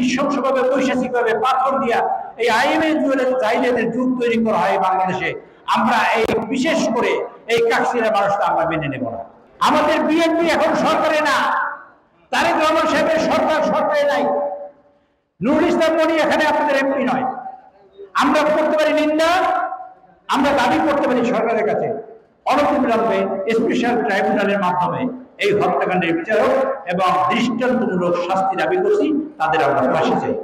নৃশংসভাবে বৈশাচিকভাবে পাথর দিয়া এই আইএমএ জাহিলিয়াতের যুগ তৈরি করা হয় বাংলাদেশে, আমরা এই বিশেষ করে এই কাকসিরা মানুষটা আমরা মেনে নেব না। আমাদের বিএনপি এখন সরকারে না, তারেক রহমান সাহেবের সরকারে নাই, নুরুল ইসলাম মনি এখানে আপনাদের এমপি নয়। আমরা করতে পারি নিন্দা, আমরা দাবি করতে পারি সরকারের কাছে অনতিবিলম্বে স্পেশাল ট্রাইব্যুনালের মাধ্যমে এই হত্যাকাণ্ডের বিচার হোক এবং দৃষ্টান্তমূলক শাস্তি দাবি করছি, তাদের আমরা ফাঁসি চাই।